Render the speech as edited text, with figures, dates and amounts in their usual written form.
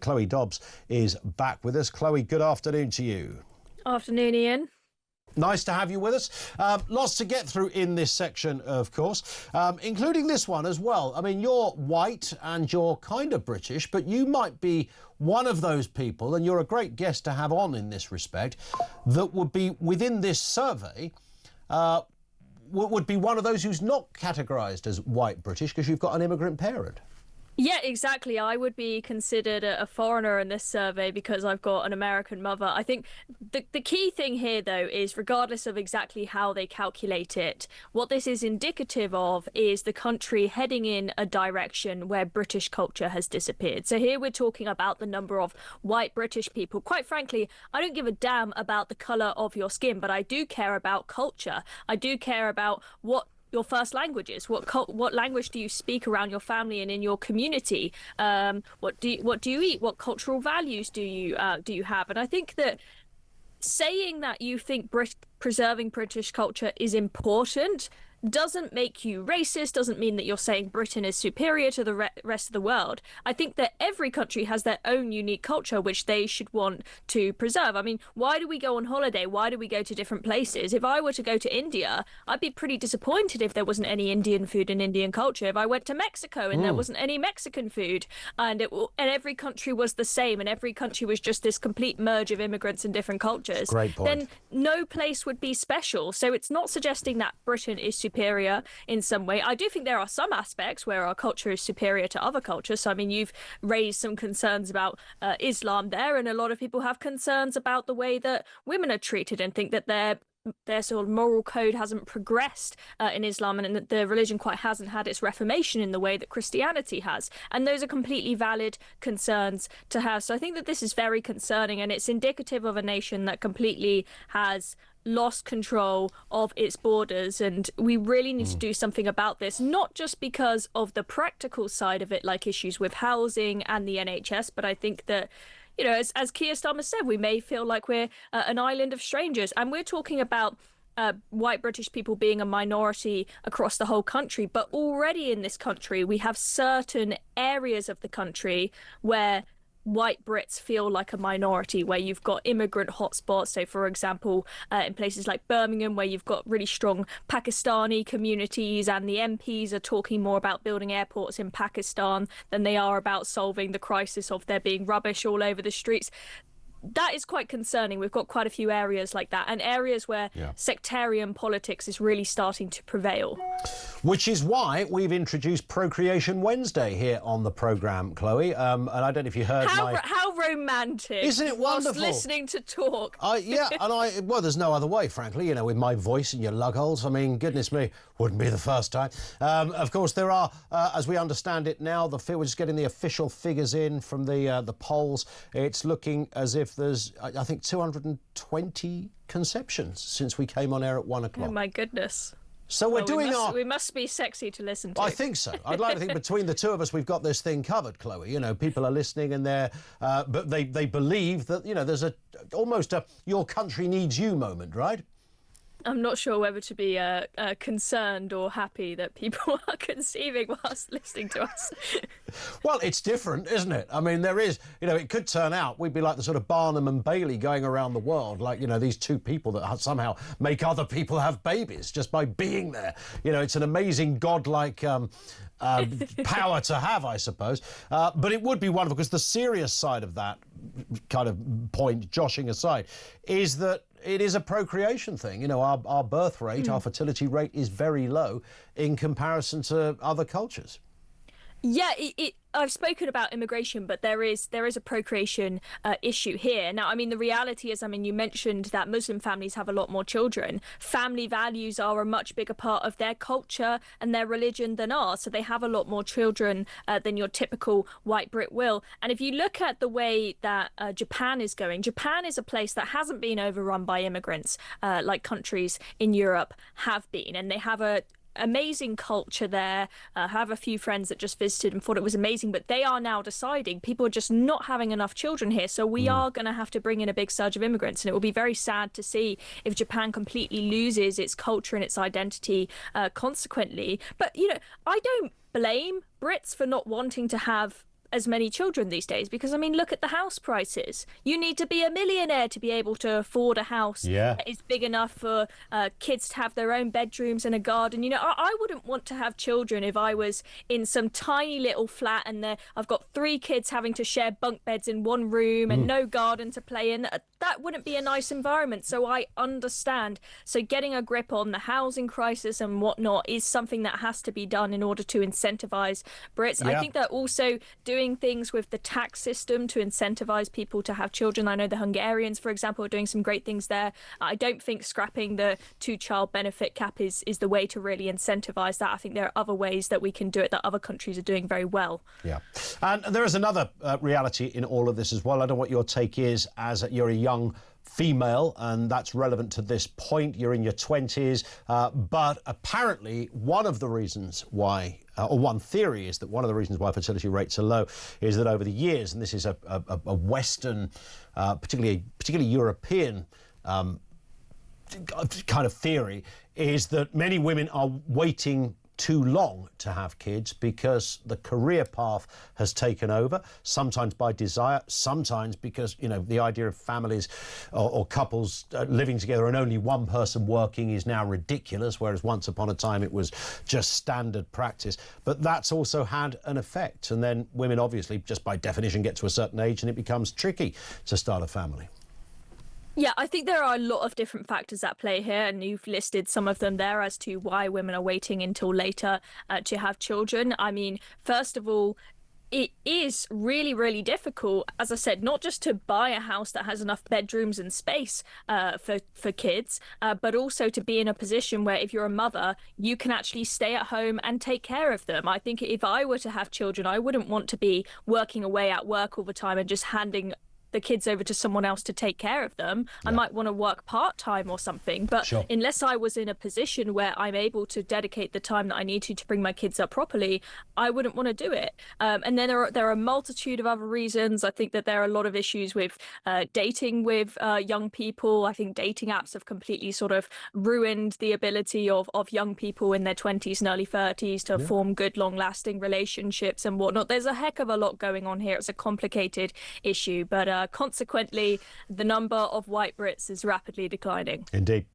Chloe Dobbs is back with us. Chloe, good afternoon to you. Afternoon, Ian. Nice to have you with us. Lots to get through in this section, of course, including this one as well. I mean, you're white and you're kind of British, but you might be one of those people, and you're a great guest to have on in this respect, that would be within this survey, would be one of those who's not categorised as white British because you've got an immigrant parent. Yeah, exactly. I would be considered a foreigner in this survey because I've got an American mother. I think the key thing here, though, is regardless of exactly how they calculate it, what this is indicative of is the country heading in a direction where British culture has disappeared. So here we're talking about the number of white British people. Quite frankly, I don't give a damn about the colour of your skin, but I do care about culture. I do care about what your first language is. What language do you speak around your family and in your community? What do you eat? What cultural values do you have? And I think that saying that you think preserving British culture is important doesn't make you racist, doesn't mean that you're saying Britain is superior to the rest of the world. I think that every country has their own unique culture which they should want to preserve. I mean, why do we go on holiday? Why do we go to different places? If I were to go to India, I'd be pretty disappointed if there wasn't any Indian food and Indian culture. If I went to Mexico and there wasn't any Mexican food, and every country was the same, and every country was just this complete merge of immigrants and different cultures, Great point. Then no place would be special. So it's not suggesting that Britain is superior in some way. I do think there are some aspects where our culture is superior to other cultures. So, I mean, you've raised some concerns about Islam there, and a lot of people have concerns about the way that women are treated and think that their sort of moral code hasn't progressed in Islam, and that the religion quite hasn't had its reformation in the way that Christianity has. And those are completely valid concerns to have. So I think that this is very concerning, and it's indicative of a nation that completely has lost control of its borders, and we really need to do something about this, not just because of the practical side of it, like issues with housing and the NHS, but I think that, you know, as Keir Starmer said, we may feel like we're an island of strangers, and we're talking about white British people being a minority across the whole country, but already in this country we have certain areas of the country where white Brits feel like a minority, where you've got immigrant hotspots. So, for example, in places like Birmingham, where you've got really strong Pakistani communities, and the MPs are talking more about building airports in Pakistan than they are about solving the crisis of there being rubbish all over the streets. That is quite concerning. We've got quite a few areas like that, and areas where sectarian politics is really starting to prevail. Which is why we've introduced Procreation Wednesday here on the programme, Chloe. And I don't know if you heard how romantic. Isn't it wonderful? Listening to talk. Yeah, and well, there's no other way, frankly, you know, with my voice and your lug holes. I mean, goodness me, wouldn't be the first time. Of course, there are, as we understand it now, we're just getting the official figures in from the polls. It's looking as if there's, I think, 220 conceptions since we came on air at 1 o'clock. Oh, my goodness. So we must be sexy to llisten to. I think so. I'd like to think between the two of us we've got this thing covered, Chloe. You know, people are listening, and but they believe that, you know, there's almost a your country needs you moment, right? I'm not sure whether to be concerned or happy that people are conceiving whilst listening to us. Well, it's different, isn't it? I mean, there is, you know, it could turn out we'd be like the sort of Barnum and Bailey going around the world, like, you know, these two people that somehow make other people have babies just by being there. You know, it's an amazing godlike power to have, I suppose. But it would be wonderful, because the serious side of that kind of point, joshing aside, is that it is a procreation thing. You know, our birth rate, our fertility rate is very low in comparison to other cultures. Yeah, I've spoken about immigration, but there is a procreation issue here. Now, I mean, the reality is, I mean, you mentioned that Muslim families have a lot more children. Family values are a much bigger part of their culture and their religion than ours, so they have a lot more children than your typical white Brit will. And if you look at the way that Japan is going, Japan is a place that hasn't been overrun by immigrants like countries in Europe have been, and they have a amazing culture there. I have a few friends that just visited and thought it was amazing, but they are now deciding people are just not having enough children here, so we are going to have to bring in a big surge of immigrants, and it will be very sad to see if Japan completely loses its culture and its identity consequently. But, you know, I don't blame Brits for not wanting to have as many children these days, because I mean, look at the house prices. You need to be a millionaire to be able to afford a house that is big enough for kids to have their own bedrooms and a garden. You know, I wouldn't want to have children if I was in some tiny little flat and I've got 3 kids having to share bunk beds in one room and no garden to play in. That wouldn't be a nice environment. So I understand. So getting a grip on the housing crisis and whatnot is something that has to be done in order to incentivize Brits. I think that also doing things with the tax system to incentivize people to have children. I know the Hungarians, for example, are doing some great things there. I don't think scrapping the 2-child benefit cap is the way to really incentivize that. I think there are other ways that we can do it that other countries are doing very well. Yeah. And there is another reality in all of this as well. I don't know what your take is as you're a young female, and that's relevant to this point. You're in your 20s, but apparently one of the reasons why, or one theory is that one of the reasons why fertility rates are low is that over the years, and this is a Western, particularly European kind of theory, is that many women are waiting too long to have kids because the career path has taken over, sometimes by desire, sometimes because, you know, the idea of families or couples living together and only one person working is now ridiculous, whereas once upon a time it was just standard practice. But that's also had an effect. And then women obviously, just by definition, get to a certain age and it becomes tricky to start a family. Yeah, I think there are a lot of different factors at play here, and you've listed some of them there as to why women are waiting until later to have children. I mean, first of all, it is really, really difficult, as I said, not just to buy a house that has enough bedrooms and space for kids, but also to be in a position where if you're a mother, you can actually stay at home and take care of them. I think if I were to have children, I wouldn't want to be working away at work all the time and just handing the kids over to someone else to take care of them. I might want to work part-time or something, but unless I was in a position where I'm able to dedicate the time that I need to bring my kids up properly, I wouldn't want to do it. And then there are a multitude of other reasons. I think that there are a lot of issues with dating with young people. I think dating apps have completely sort of ruined the ability of young people in their 20s and early 30s to form good, long-lasting relationships and whatnot. There's a heck of a lot going on here. It's a complicated issue, but consequently, the number of white Brits is rapidly declining. Indeed.